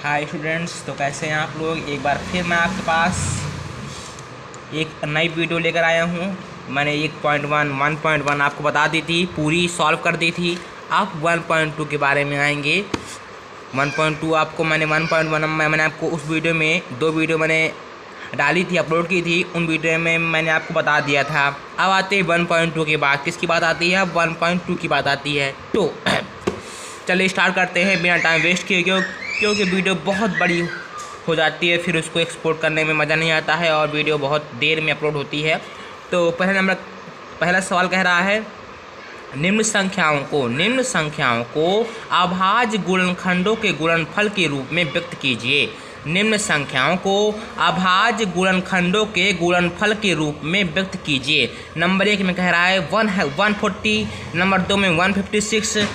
Hi students, तो कैसे हैं आप लोग। एक बार फिर मैं आपके पास एक नई वीडियो लेकर आया हूं। मैंने 1.1 आपको बता दी थी, पूरी सॉल्व कर दी थी। आप 1.2 के बारे में आएंगे। 1.2 आपको मैंने 1.1 मैंने आपको उस वीडियो में 2 वीडियो मैंने डाली थी, अपलोड की थी। उन वीडियो में मैंने आपको बता दिया था। अब आते हैं 1.2 के बाद। किसकी बात आती है? अब 1.2 की बात आती है। तो चलिए स्टार्ट करते हैं बिना टाइम वेस्ट किए, क्योंकि वीडियो बहुत बड़ी हो जाती है, फिर उसको एक्सपोर्ट करने में मज़ा नहीं आता है और वीडियो बहुत देर में अपलोड होती है। तो पहला सवाल कह रहा है, निम्न संख्याओं को अभाज्य गुणनखंडों के गुणनफल के रूप में व्यक्त कीजिए। निम्न संख्याओं को अभाज्य गुणनखंडों के गुणनफल के रूप में व्यक्त कीजिए। नंबर 1 में कह रहा है 140, नंबर 2 में 156।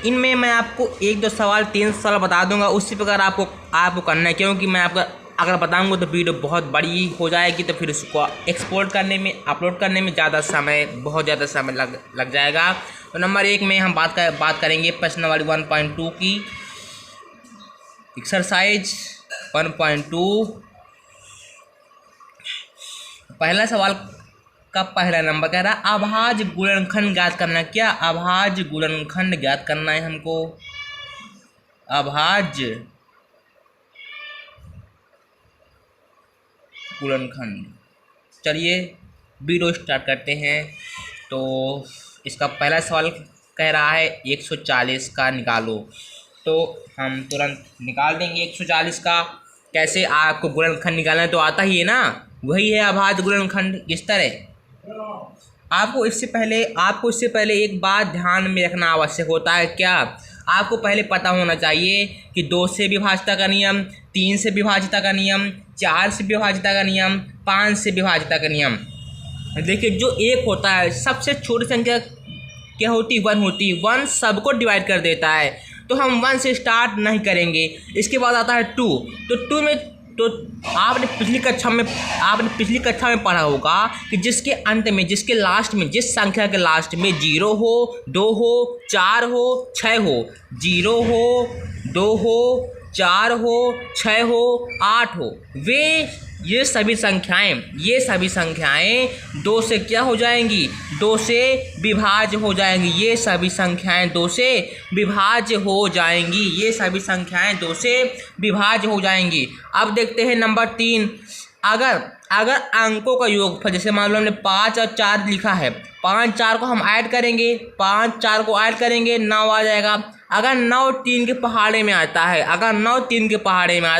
इनमें मैं आपको 1-2 सवाल 3 सवाल बता दूंगा, उसी प्रकार आपको करना है, क्योंकि मैं आपका अगर बताऊंगा तो वीडियो बहुत बड़ी हो जाएगी, तो फिर उसको एक्सपोर्ट करने में, अपलोड करने में बहुत ज़्यादा समय लग जाएगा। तो नंबर 1 में हम बात करेंगे प्रश्न नंबर 1.2 की। एक्सरसाइज 1.2 पहला सवाल का पहला नंबर कह रहा है अभाज्य गुणनखंड ज्ञात करना। क्या अभाज्य गुणनखंड ज्ञात करना है हमको? अभाज्य गुणनखंड। चलिए वीडियो स्टार्ट करते हैं। तो इसका पहला सवाल कह रहा है 140 का निकालो। तो हम तुरंत निकाल देंगे 140 का। कैसे? आपको गुणनखंड निकालना तो आता ही है ना, वही है अभाज्य गुणनखंड। इस तरह आपको इससे पहले एक बात ध्यान में रखना आवश्यक होता है। क्या? आपको पहले पता होना चाहिए कि 2 से विभाज्यता का नियम, 3 से विभाज्यता का नियम, 4 से विभाज्यता का नियम, 5 से विभाज्यता का नियम। देखिए, जो 1 होता है, सबसे छोटी संख्या क्या होती? 1 होती है। 1 सबको डिवाइड कर देता है, तो हम 1 से स्टार्ट नहीं करेंगे। इसके बाद आता है 2। तो 2 में तो आपने पिछली कक्षा में पढ़ा होगा कि जिसके अंत में, जिसके लास्ट में, जिस संख्या के लास्ट में 0 हो, 2 हो, 4 हो, 6 हो, 0 हो, 2 हो, 4 हो, 6 हो, 8 हो, ये सभी संख्याएं 2 से क्या हो जाएंगी? 2 से विभाज्य हो जाएंगी। ये सभी संख्याएं 2 से विभाज्य हो जाएंगी। अब देखते हैं नंबर 3। अगर अंकों का योगफल, जैसे मान लो हमने 5 और 4 लिखा है, 5 4 को हम ऐड करेंगे, 5 4 को ऐड करेंगे, 9 आ जाएगा। अगर 9 3 के पहाड़े में आता है,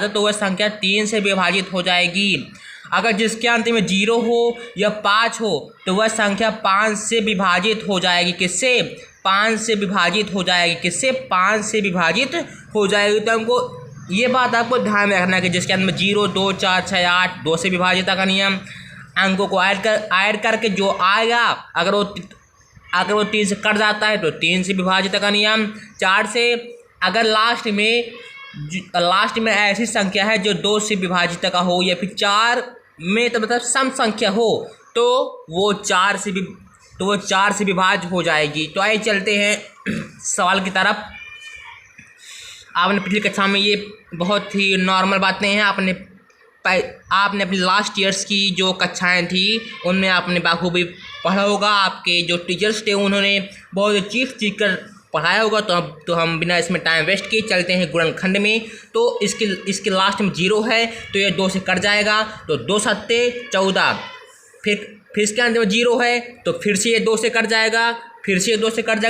तो वह संख्या 3 से विभाजित हो जाएगी। अगर जिसके अंत में 0 हो या 5 हो, तो वह संख्या 5 से विभाजित हो जाएगी। किससे? 5 से विभाजित हो जाएगी। तो हमको ये बात आपको ध्यान में रखना है कि जिसके अंत में 0, 2, 4, 6, 8, 2 से विभाज्यता का नियम, अंकों को ऐड करके जो आएगा, अगर वो 3 से कट जाता है तो 3 से विभाज्यता का नियम। 4 से अगर लास्ट में ऐसी संख्या है जो 2 से विभाज्यता का हो, या फिर 4 में तो मतलब सम संख्या हो, तो वो 4 से विभाज्य हो जाएगी। तो आइए चलते हैं सवाल की तरफ। आपने पिछली कक्षा में, ये बहुत ही नॉर्मल बातें हैं, आपने अपनी लास्ट ईयर्स की जो कक्षाएं थी उनमें आपने बाखूबी पढ़ा होगा। आपके जो टीचर्स थे उन्होंने बहुत चीख कर पढ़ाया होगा। तो हम बिना इसमें टाइम वेस्ट किए चलते हैं गुणनखंड में। तो इसके लास्ट में 0 है, तो ये 2 से कट जाएगा, तो 2 सत्ते 14। फिर इसके अंत में 0 है, तो फिर से ये 2 से कट जाएगा,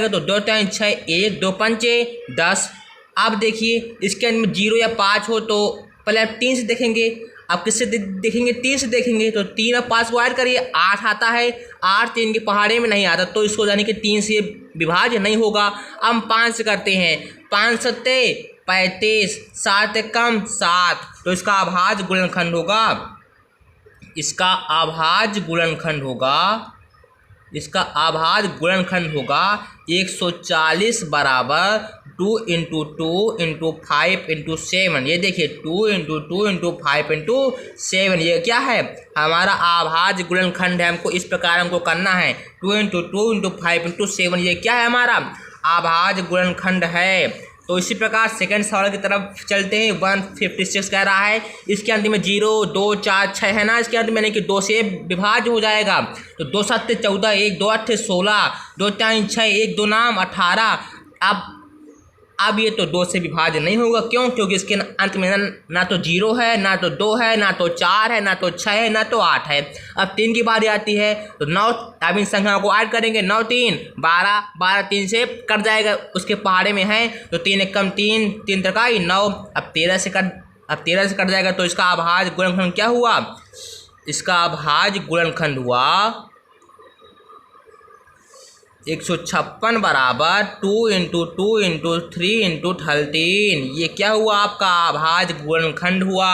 तो 2 3 6, 1 2 पंचे 10। अब देखिए, इसके अंत में 0 या 5 हो तो पहले आप 3 से देखेंगे। आप किससे देखेंगे? 3 से देखेंगे। तो 3 और 5 को ऐड करिए, 8 आता है। 8 3 के पहाड़े में नहीं आता, तो इसको यानी कि 3 से विभाज्य नहीं होगा। हम 5 से करते हैं, 5 सत्ते 35, 7 कम 7। तो इसका अभाज्य गुणनखंड होगा 140 बराबर 2 × 2 × 5 × 7। ये देखिए 2 × 2 × 5 × 7, ये क्या है? हमारा अभाज्य गुणनखंड है। हमको इस प्रकार करना है, 2 × 2 × 5 × 7। ये क्या है? हमारा अभाज्य गुणनखंड है। तो इसी प्रकार सेकंड सवाल की तरफ चलते हैं। 156 कह रहा है इसके अंत में 0 2 4 6 है ना, इसके अंत में यानी कि 2 से विभाज्य हो जाएगा। तो 2 7 14, 1 2 8 16, 2 3 6, 1 2 9 18। अब ये तो 2 से विभाज्य नहीं होगा, क्यों? क्योंकि इसके अंत में ना तो 0 है, ना तो 2 है, ना तो 4 है, ना तो 6 है, ना तो 8 है। अब 3 की बारी आती है तो 9, अब इन संख्याओं को ऐड करेंगे। 9 3 12, 12 3 से कट जाएगा, उसके पहाड़े में है तो 3 1 कम 3, 3 3 9। अब 13 से कट जाएगा तो इसका अभाज्य गुणनखंड क्या हुआ? इसका अभाज्य गुणनखंड हुआ 156 बराबर 2 × 2 × 3 × 13। ये क्या हुआ? आपका अभाज्य गुणनखंड हुआ।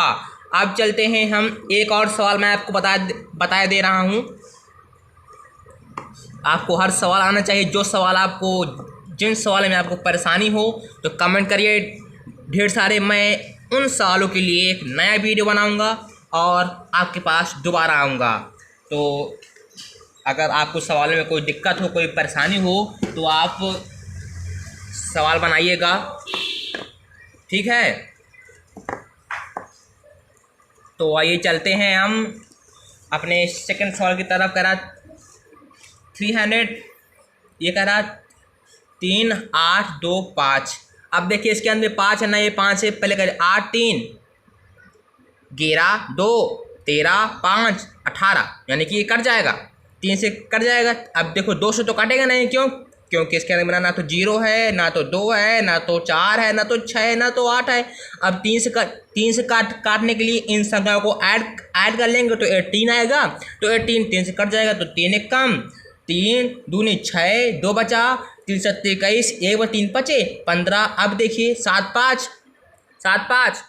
अब चलते हैं हम एक और सवाल मैं आपको बताया दे रहा हूँ। आपको हर सवाल आना चाहिए। जिन सवाल में आपको परेशानी हो तो कमेंट करिए ढेर सारे। मैं उन सवालों के लिए एक नया वीडियो बनाऊँगा और आपके पास दोबारा आऊँगा। तो अगर आपको सवालों में कोई दिक्कत हो, कोई परेशानी हो तो आप सवाल बनाइएगा, ठीक है? तो आइए चलते हैं हम अपने सेकंड सवाल की तरफ। कह रहा 300, ये कह रहा 3 8 2 5। अब देखिए इसके अंदर 5 है ना, ये 5 है। पहले कह 8 3 11 2 13 5 18, यानी कि ये कट जाएगा, 3 से कट जाएगा। अब देखो 2 से तो कटेगा नहीं, क्यों? क्योंकि इसके अंदर ना तो 0 है, ना तो 2 है, ना तो 4 है, ना तो 6 है, ना तो 8 है। अब 3 से काटने के लिए इन संख्याओं को ऐड कर लेंगे तो 18 आएगा। तो 18 3 से कट जाएगा तो 3 1 कम 3 2 6, 2 बचा, 3 7 21, 1 व 3 बचे 15। अब देखिए 7 5 7 5,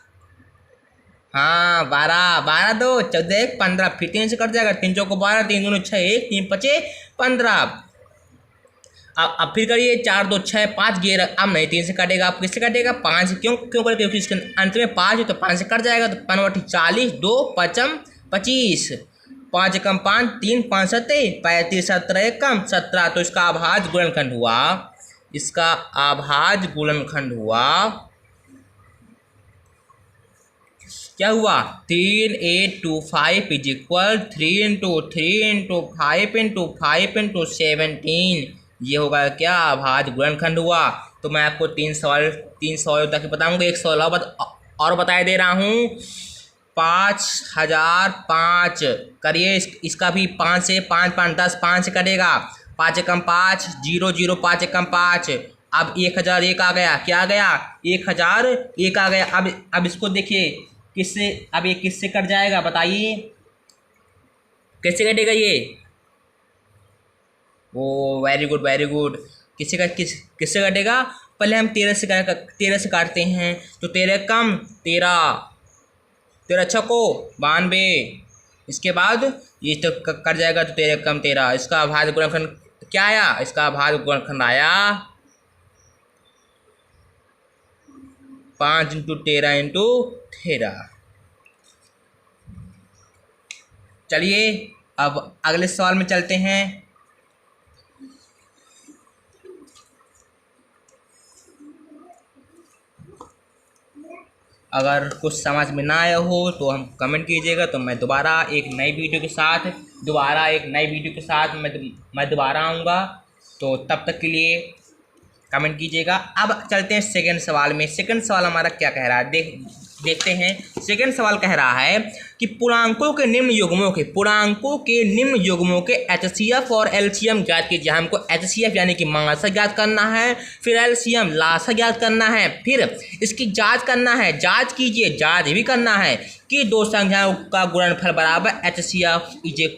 हाँ 12 12 2 14 1 15, फिर 3 से कट जाएगा। 3 चौको 12, 3 दूनी 6, 1 3 5 15। अब फिर करिए 4 2 6 5 11। अब नहीं 3 से कटेगा, अब किससे कटेगा? 5 से। क्यों क्योंकि इसके अंत में 5 है तो 5 से कट जाएगा। तो 5 40, 2 5 25, 5 कम 5 3 5 7 35, 17 1 कम 17। तो इसका अभाज्य गुणनखंड हुआ, इसका अभाज्य गुणनखंड हुआ क्या हुआ? 3 8 2 5 = 3 × 3 × 5 × 5 × 17। ये होगा क्या? अभाज्य गुणनखंड हुआ। तो मैं आपको 3 सवाल तक बताऊंगा। एक सवाल और बताया दे रहा हूँ। 5005 करिए, इसका भी 5 से 5 5 10, 5 से कटेगा। 5 कम 5 0 0, 5 कम 5। अब 1001 आ गया, क्या आ गया? 1001 आ गया। अब इसको देखिए किससे, अब ये किससे कट जाएगा बताइए? कैसे कटेगा ये? ओ वेरी गुड वेरी गुड। किससे कटेगा? पहले हम 13 से काटते हैं। तो 13 कम 13, 13 छको 92। इसके बाद ये तो कट जाएगा तो 13 कम 13। इसका अभाज्य गुणनखंड क्या आया? इसका अभाज्य गुणनखंड आया 5 × 13 × 13। चलिए अब अगले सवाल में चलते हैं। अगर कुछ समझ में ना आया हो तो हम कमेंट कीजिएगा, तो मैं दोबारा एक नई वीडियो के साथ मैं दोबारा आऊँगा। तो तब तक के लिए कमेंट कीजिएगा। अब चलते हैं सेकंड सवाल में। सेकंड सवाल हमारा क्या कह रहा है देखते हैं। सेकंड सवाल कह रहा है कि पूर्णांकों के निम्न युग्मों के HCF और LCM ज्ञात कीजिए। हमको HCF यानी कि मासा ज्ञात करना है, फिर LCM लासा ज्ञात करना है, फिर इसकी जांच करना है। जांच कीजिए, जांच भी करना है कि दो संख्याओं का गुणनफल बराबर HCF ×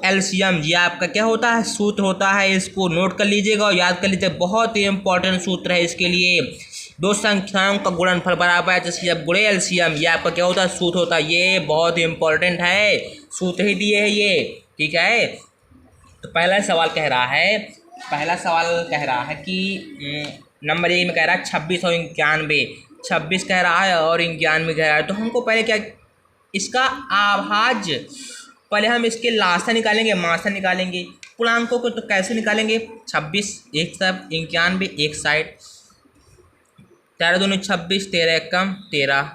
LCM। ये आपका क्या होता है? सूत्र होता है। इसको नोट कर लीजिएगा और याद कर लीजिएगा। बहुत ही इंपॉर्टेंट सूत्र है इसके लिए। दो संख्याओं का गुणनफल बराबर HCF × LCM, ये आपका क्या होता है? सूत्र होता है। ये बहुत ही इंपॉर्टेंट है, सूत्र ही दिए है ये, ठीक है। तो पहला सवाल कह रहा है कि नंबर 1 में कह रहा है 26 और 91। 26 कह रहा है और 91 कह रहा है। तो हमको पहले क्या, इसका अभाज्य, पहले हम इसके लासा निकालेंगे, मासा निकालेंगे। पूर्णांकों को तो कैसे निकालेंगे? 26 एक तरफ, 91 एक साइड। 13 दूनी 26, 13 एकम 13,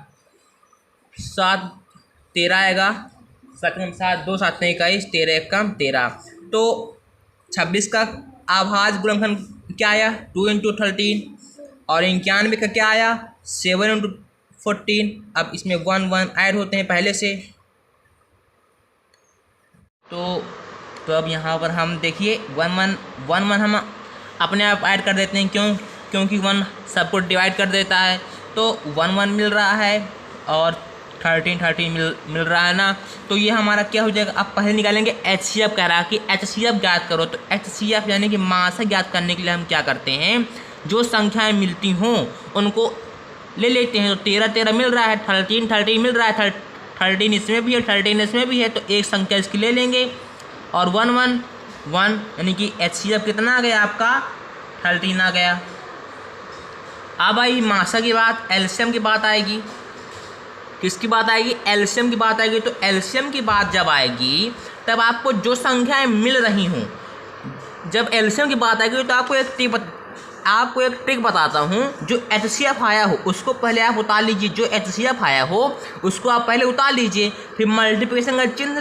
7 13 आएगा, 7 2 7 21, 13 एकम 13। तो 26 का आभाज्य गुणनखंड क्या आया 2 × 13, और 91 का क्या आया 7 × 14। अब इसमें 1 1 ऐड होते हैं पहले से। तो अब यहाँ पर हम देखिए 1 1 हम अपने आप ऐड कर देते हैं, क्योंकि 1 सबको डिवाइड कर देता है। तो 1 1 मिल रहा है और 13 13 मिल रहा है ना। तो ये हमारा क्या हो जाएगा, अब पहले निकालेंगे HCF। कह रहा है कि HCF ज्ञात करो। तो HCF यानी कि मास ज्ञात करने के लिए हम क्या करते हैं, जो संख्याएं मिलती हों उनको ले लेते हैं। तो 13 13 मिल रहा है, 13 13 मिल रहा है, 13 इसमें भी है, 13 इसमें भी है, तो एक संख्या इसकी ले लेंगे। और 1 1 1 यानी कि HCF कितना आ गया आपका 13 आ गया। अब आई मासा की बात, एलसीएम की बात आएगी। किसकी बात आएगी, एलसीएम की बात आएगी। तो एलसीएम की बात जब आएगी तब आपको जो संख्याएं मिल रही हों, जब एलसीएम की बात आएगी तो आपको एक ट्रिक बताता हूँ। जो HCF आया हो उसको पहले आप उतार लीजिए, जो HCF आया हो उसको आप पहले उतार लीजिए, फिर मल्टीप्लिकेशन का चिन्ह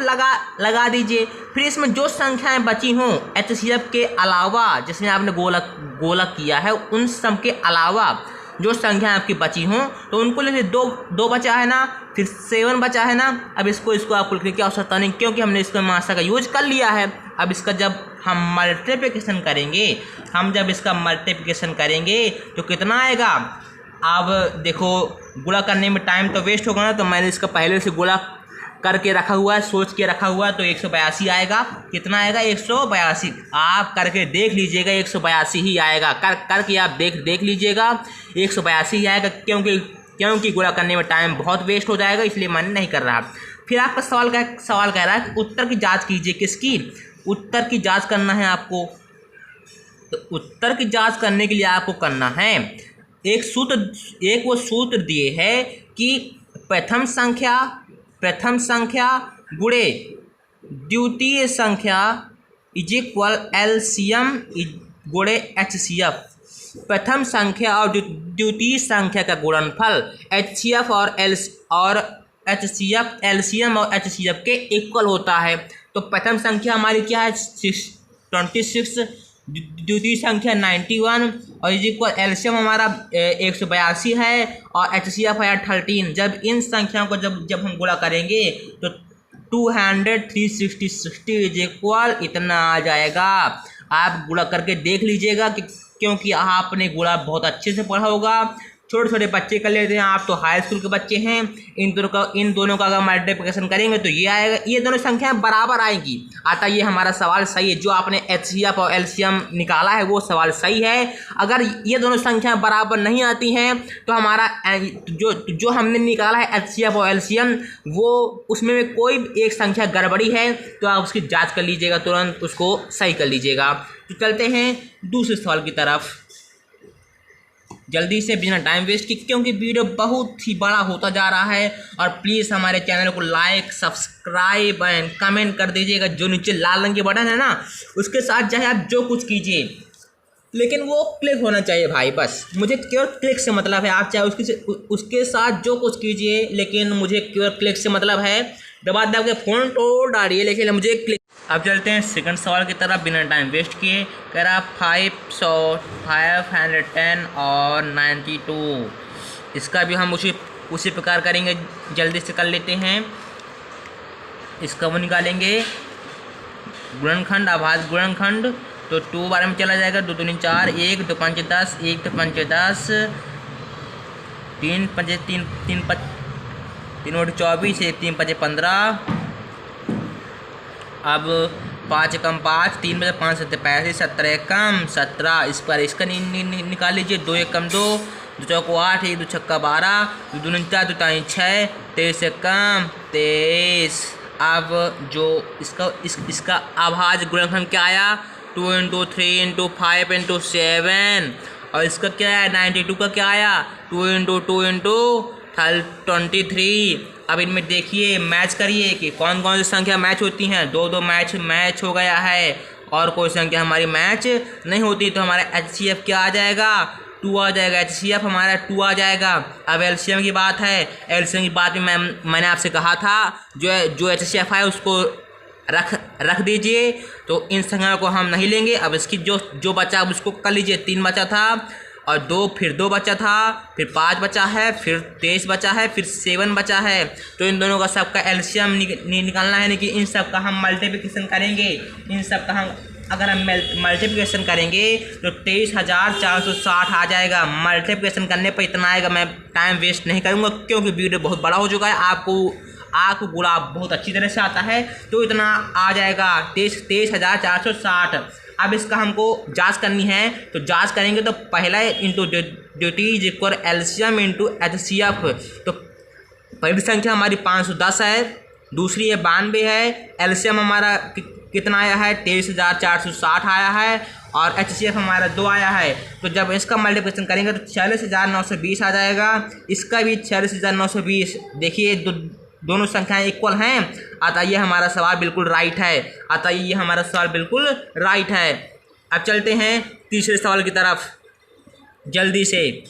लगा दीजिए। फिर इसमें जो संख्याएं बची हों HCF के अलावा, जिसमें आपने गोलक किया है, उन सब के अलावा जो संख्याएं आपकी बची हों तो उनको ले दो बचा है ना, फिर 7 बचा है ना। अब इसको आपको लिखने की आवश्यकता नहीं, क्योंकि हमने इसको मासा का यूज कर लिया है। अब इसका जब हम मल्टीप्लिकेशन करेंगे तो कितना आएगा। अब देखो गुणा करने में टाइम तो वेस्ट होगा ना, तो मैंने इसका पहले से गुणा करके रखा हुआ है, सोच के रखा हुआ है। तो 182 आएगा। कितना आएगा 182। आप करके देख लीजिएगा 182 ही आएगा। करके आप देख लीजिएगा 182 ही आएगा, क्योंकि गुणा करने में टाइम बहुत वेस्ट हो जाएगा, इसलिए मैंने नहीं कर रहा। फिर आपका सवाल कह रहा है कि उत्तर की जांच कीजिए। किसकी, उत्तर की जांच करना है आपको। तो उत्तर की जांच करने के लिए आपको करना है, एक वो सूत्र दिए है कि प्रथम संख्या गुणे द्वितीय संख्या इज इक्वल एलसीएम गुणे HCF। प्रथम संख्या और द्वितीय संख्या का गुणनफल HCF और HCF, एलसीएम और HCF के इक्वल होता है। तो प्रथम संख्या हमारी क्या है 26, द्वितीय संख्या 91 और इज इक्वल एलसीएम हमारा 182 है और HCF है 13। जब इन संख्याओं को जब हम गुणा करेंगे तो 200 360 60 इज इक्वल इतना आ जाएगा। आप गुणा करके देख लीजिएगा कि क्योंकि आपने गुणा बहुत अच्छे से पढ़ा होगा। छोटे छोटे बच्चे कर लेते हैं, आप तो हाई स्कूल के बच्चे हैं। इन दोनों का अगर मल्टीप्लिकेशन करेंगे तो ये आएगा, ये दोनों संख्याएं बराबर आएंगी। अतः ये हमारा सवाल सही है, जो आपने HCF और LCM निकाला है वो सवाल सही है। अगर ये दोनों संख्याएं बराबर नहीं आती हैं तो हमारा जो हमने निकाला है HCF और LCM वो उसमें कोई एक संख्या गड़बड़ी है, तो आप उसकी जाँच कर लीजिएगा, तुरंत उसको सही कर लीजिएगा। तो चलते हैं दूसरे सवाल की तरफ जल्दी से, बिना टाइम वेस्ट की, क्योंकि वीडियो बहुत ही बड़ा होता जा रहा है। और प्लीज़ हमारे चैनल को लाइक, सब्सक्राइब एंड कमेंट कर दीजिएगा। जो नीचे लाल रंग के बटन है ना, उसके साथ चाहे आप जो कुछ कीजिए, लेकिन वो क्लिक होना चाहिए भाई। बस मुझे केवल क्लिक से मतलब है। आप चाहे उसके साथ जो कुछ कीजिए, लेकिन मुझे केवल क्लिक से मतलब है। दबा के फ़ोन तो डालिए, लेकिन मुझे क्लिक। अब चलते हैं सेकंड सवाल की तरफ बिना टाइम वेस्ट किए। कह रहा 510 और 92। इसका भी हम उसी प्रकार करेंगे, जल्दी से कर लेते हैं। इसका वो निकालेंगे गुणनखंड, आभाज्य गुणनखंड। तो 2 बार में चला जाएगा, 2 दूनी 4, 1 2 5 10, 1 2 5 10, 3 5 3 3 5 3 24, 1 3 5 15। अब 5 कम 5, 3 बजे 5 7 35, 17 कम 17। इस पर इसका निकाल लीजिए। 2 1 कम 2, 2 चौको 8, 1 2 छक्का 12, 2 दूनी 4, 2 ताई 6, 23 कम 23। अब जो इसका आभाज्य गुणनखंड क्या आया 2 × 3 × 5 × 7। और इसका क्या है 92 का क्या आया 2 × 2 × 23। अब इनमें देखिए मैच करिए कि कौन कौन सी संख्या मैच होती हैं। 2 मैच हो गया है और कोई संख्या हमारी मैच नहीं होती, तो हमारा HCF क्या आ जाएगा 2 आ जाएगा, HCF हमारा 2 आ जाएगा। अब एलसीएम की बात है, एलसीएम की बात में मैंने आपसे कहा था जो HCF है उसको रख दीजिए। तो इन संख्याओं को हम नहीं लेंगे। अब इसकी जो बचा अब उसको कर लीजिए। 3 बचा था और 2, फिर 2 बचा था, फिर 5 बचा है, फिर 23 बचा है, फिर 7 बचा है। तो इन दोनों का सबका एलसीएम निकालना है, यानी कि इन सब का हम मल्टीप्लिकेशन करेंगे। इन सब का हम अगर हम मल्टीप्लिकेशन करेंगे तो 23,460 आ जाएगा। मल्टीप्लिकेशन करने पर इतना आएगा। मैं टाइम वेस्ट नहीं करूँगा क्योंकि वीडियो बहुत बड़ा हो चुका है। आपको गुणा बहुत अच्छी तरह से आता है, तो इतना आ जाएगा 23,460। अब इसका हमको जांच करनी है, तो जांच करेंगे तो पहला into duty is equal LCM into HCF। तो पहली संख्या हमारी 510 है, दूसरी है 92 है, एलसीएम हमारा कितना आया है 23,460 आया है, और HCF हमारा 2 आया है। तो जब इसका मल्टीप्लिकेशन करेंगे तो 46,920 आ जाएगा। इसका भी 46,920। देखिए दोनों संख्याएं इक्वल हैं, अतः ये हमारा सवाल बिल्कुल राइट है। अतः ये हमारा सवाल बिल्कुल राइट है। अब चलते हैं तीसरे सवाल की तरफ जल्दी से।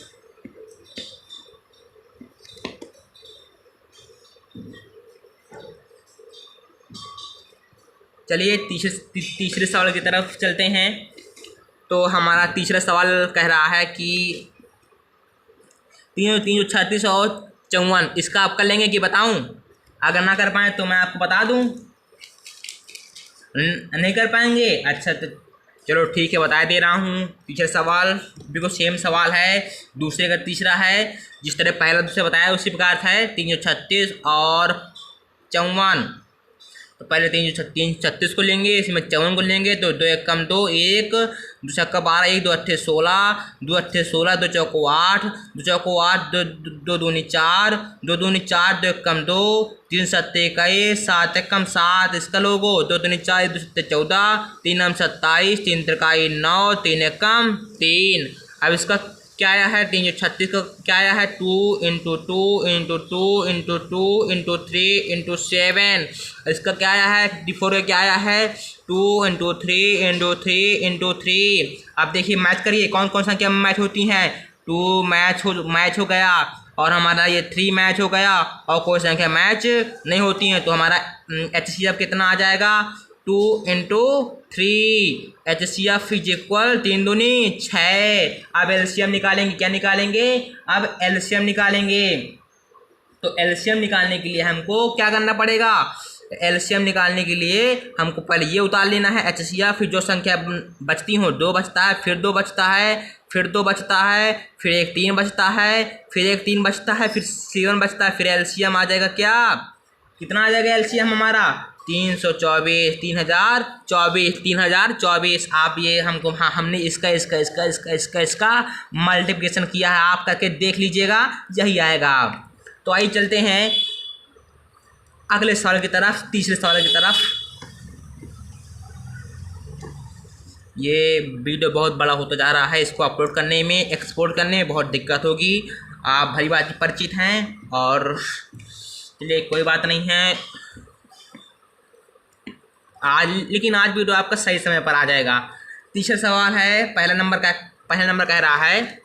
चलिए तीसरे सवाल की तरफ चलते हैं। तो हमारा तीसरा सवाल कह रहा है कि 3 36 और 54 इसका आप कर लेंगे कि बताऊं? अगर ना कर पाए तो मैं आपको बता दूं। नहीं कर पाएंगे? अच्छा तो चलो ठीक है, बता दे रहा हूँ। तीसरा सवाल बिल्कुल सेम सवाल है, दूसरे का तीसरा है। जिस तरह पहला दूसरा बताया उसी प्रकार था। 336 और 54। तो पहले 336 को लेंगे, इसमें 54 को लेंगे। तो 2 1 कम 2 1, 2 छक्का 12, 1 2 अट्ठे 16, 2 अट्ठे 16, 2 चौको 8, 2 चौको 8, 2 दूनी 4, 2 दूनी 4, 2 1 कम 2, 3 सत्ते 21, 7 1 कम 7 इसका लोगो, 2 दूनी 4, 2 सत्ते 14, 3 9 27, 3 त्रिकाई 9, 3 1 कम 3। अब इसका क्या आया है? 336 का क्या आया है? 2 into 2 into 2 into 2 into 3 into 7। इसका क्या आया है? 54 का क्या आया है? 2 इंटू 3 इंटू 3 इंटू 3। अब देखिए मैच करिए, कौन कौन संख्या मैच होती हैं। 2 मैच हो गया, और हमारा ये 3 मैच हो गया, और कोई संख्या मैच नहीं होती हैं। तो हमारा HCF कितना आ जाएगा? 2 इंटू 3। HCF इज इक्वल 3 दूनी 6। अब एलसीएम निकालेंगे। क्या निकालेंगे? अब एलसीएम निकालेंगे। तो एलसीएम निकालने के लिए हमको क्या करना पड़ेगा? एलसीएम निकालने के लिए हमको पहले ये उतार लेना है HCF, फिर जो संख्या बचती हो 2 बचता है, फिर 2 बचता है, फिर 2 बचता है, फिर एक 3 बचता है, फिर एक 3 बचता है, फिर 7 बचता है, फिर एलसीएम आ जाएगा। क्या कितना आ जाएगा एलसीएम हमारा? 324, 3024। आप ये हमको हमने इसका मल्टीप्लिकेशन किया है, आप करके देख लीजिएगा, यही आएगा। तो आइए चलते हैं अगले सवाल की तरफ, तीसरे सवाल की तरफ। ये वीडियो बहुत बड़ा होता जा रहा है, इसको अपलोड करने में, एक्सपोर्ट करने में बहुत दिक्कत होगी। आप भली बात परिचित हैं, और चलिए कोई बात नहीं है। लेकिन आज वीडियो आपका सही समय पर आ जाएगा। तीसरा सवाल है, पहला नंबर कह रहा है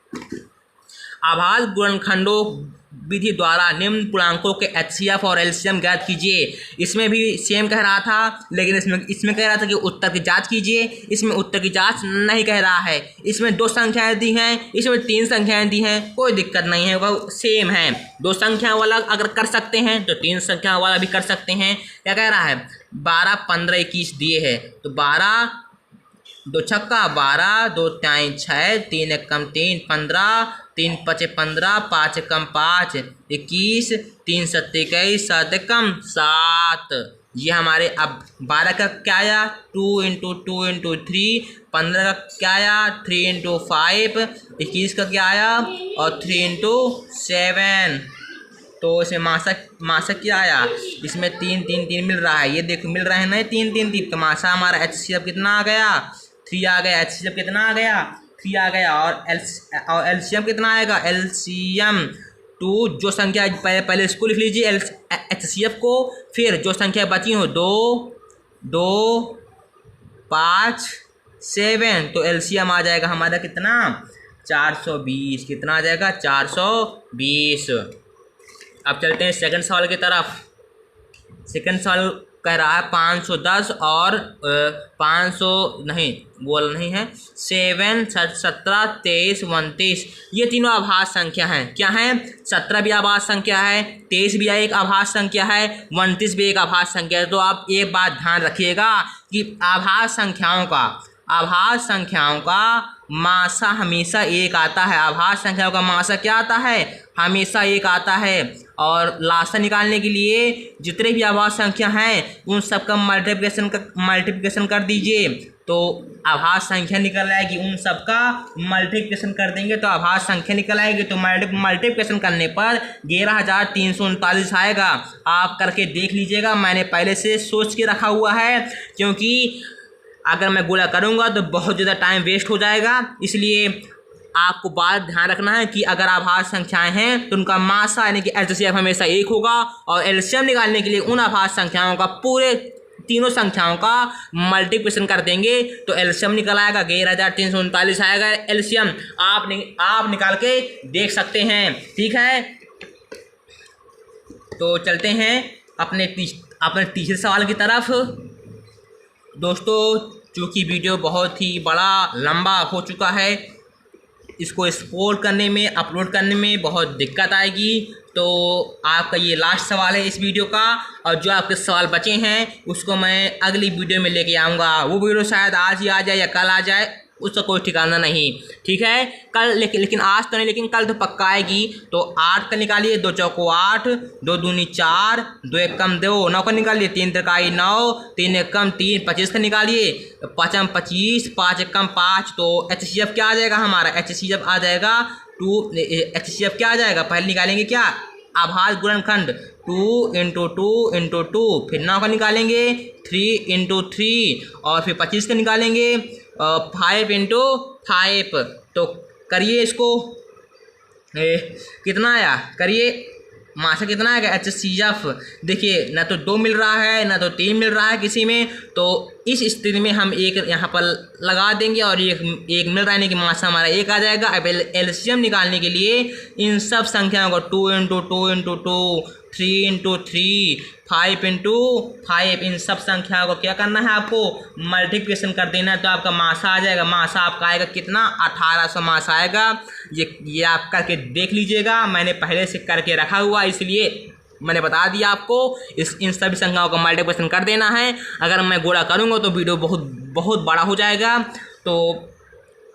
आभास गुणनखंडों विधि द्वारा निम्न पूर्णांकों के HCF और LCM ज्ञात कीजिए। इसमें भी सेम कह रहा था, लेकिन इसमें कह रहा था कि उत्तर की जांच कीजिए। इसमें उत्तर की जांच नहीं कह रहा है। इसमें 2 संख्याएं दी हैं, इसमें 3 संख्याएं दी हैं, कोई दिक्कत नहीं है, वह सेम है। 2 संख्या वाला अगर कर सकते हैं तो 3 संख्या वाला भी कर सकते हैं। क्या कह रहा है? 12 15 21 दिए है, तो 12 2 छक्का 12, 2 टाइम 6, 3 1 कम 3 15, 3 5 15, 5 कम 5 21, 3 7 21, 7 कम 7। ये हमारे अब 12 का क्या आया? 2 इंटू 2 इंटू 3। 15 का क्या आया? 3 इंटू 5। 21 का क्या आया? और 3 इंटू 7। तो इसमें मासा क्या आया? इसमें 3 3 3 मिल रहा है, ये देखो मिल रहा है ना, 3 3 3। तो मासा हमारा HCF कितना आ गया? 3 आ गया। HCF कितना आ गया? 3 आ गया। और LCM कितना आएगा? LCM 2। जो संख्या पहले इसको लिख लीजिए HCF को, फिर जो संख्या बची हो 2 2 5 7, तो LCM आ जाएगा हमारा कितना? 420 कितना आ जाएगा 420। अब चलते हैं सेकंड सवाल की तरफ। सेकंड सवाल कह रहा है 510 और 500 नहीं बोल नहीं है 7 17 23 29 ये तीनों आभाज्य संख्या हैं। क्या हैं? 17 भी आभाज्य संख्या है, 23 भी एक आभाज्य संख्या है, 29 भी एक आभाज्य संख्या है। तो आप एक बात ध्यान रखिएगा कि आभाज्य संख्याओं का मासा हमेशा एक आता है। आभाज्य संख्याओं का मासा क्या आता है? हमेशा एक आता है। और लासा निकालने के लिए जितने भी आभाज्य संख्या हैं उन सब का मल्टीप्लिकेशन कर दीजिए तो आभाज्य संख्या निकल आएगी। उन सब का मल्टीप्लिकेशन कर देंगे तो आभाज्य संख्या निकल आएगी। तो मल्टीप्लिकेशन करने पर 11339 आएगा। आप करके देख लीजिएगा, मैंने पहले से सोच के रखा हुआ है, क्योंकि अगर मैं गुणा करूँगा तो बहुत ज़्यादा टाइम वेस्ट हो जाएगा। इसलिए आपको बात ध्यान रखना है कि अगर आभाज्य संख्याएं हैं तो उनका मासा यानी कि एचसीएफ हमेशा एक होगा। और एलसीएम निकालने के लिए उन आभाज्य संख्याओं का पूरे तीनों संख्याओं का मल्टीप्लिकेशन कर देंगे तो एलसीएम निकल आएगा। 11339 आएगा एलसीएम। आप निकाल के देख सकते हैं। ठीक है, तो चलते हैं अपने तीसरे सवाल की तरफ। दोस्तों, चूँकि वीडियो बहुत ही बड़ा लंबा हो चुका है, इसको एक्सपोर्ट करने में अपलोड करने में बहुत दिक्कत आएगी, तो आपका ये लास्ट सवाल है इस वीडियो का। और जो आपके सवाल बचे हैं उसको मैं अगली वीडियो में लेके आऊँगा। वो वीडियो शायद आज ही आ जाए या कल आ जाए, उसका कोई ठिकाना नहीं। ठीक है, कल लेकिन आज तो नहीं, लेकिन कल तो पक्का आएगी। तो 8 का निकालिए, 2 चौको 8, 2 दूनी 4, 2 एक कम 2, 9 का निकालिए, 3 त्रिकाई 9, 3 एक कम 3, 25 का निकालिए, 5 हम 25, 5 एक कम 5। तो एचसीएफ क्या आ जाएगा हमारा? एचसीएफ आ जाएगा 2। एचसीएफ क्या आ जाएगा? पहले निकालेंगे क्या? आभाज्य गुणनखंड 2 × 2 × 2, फिर 9 का निकालेंगे 3 × 3, और फिर 25 का निकालेंगे 5 × 5। तो करिए इसको, कितना आया? करिए, मासा कितना आएगा? एचसीएफ देखिए, ना तो 2 मिल रहा है ना तो 3 मिल रहा है किसी में। तो इस स्थिति में हम एक यहाँ पर लगा देंगे और एक मिल रहा है कि मासा हमारा 1 आ जाएगा। अब एलसीएम निकालने के लिए इन सब संख्याओं को 2 × 2 × 2, 3 × 3, 5 × 5, इन सब संख्याओं को क्या करना है? आपको मल्टीप्लिकेशन कर देना है। तो आपका मासा आ जाएगा। मासा आपका आएगा कितना? 1800 मासा आएगा। ये आप करके देख लीजिएगा, मैंने पहले से करके रखा हुआ, इसलिए मैंने बता दिया आपको। इन सभी संख्याओं का मल्टीप्लिकेशन कर देना है। अगर मैं गुणा करूँगा तो वीडियो बहुत बड़ा हो जाएगा, तो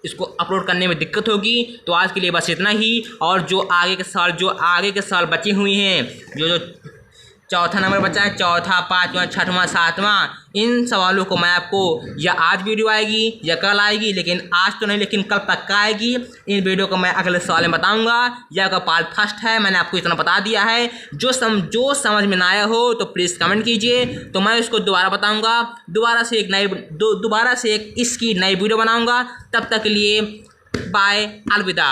इसको अपलोड करने में दिक्कत होगी। तो आज के लिए बस इतना ही। और जो आगे के सवाल बचे हुए हैं, जो चौथा नंबर बचा है, चौथा, 5वां, 6वां, 7वां, इन सवालों को मैं आपको या आज वीडियो आएगी या कल आएगी, लेकिन आज तो नहीं, लेकिन कल पक्का आएगी। इन वीडियो को मैं अगले सवाल में बताऊंगा। यह आपका पार्ट फर्स्ट है, मैंने आपको इतना बता दिया है। जो समझ में ना आया हो तो प्लीज़ कमेंट कीजिए, तो मैं इसको दोबारा बताऊँगा। दोबारा से एक इसकी नई वीडियो बनाऊँगा। तब तक के लिए बाय, अलविदा।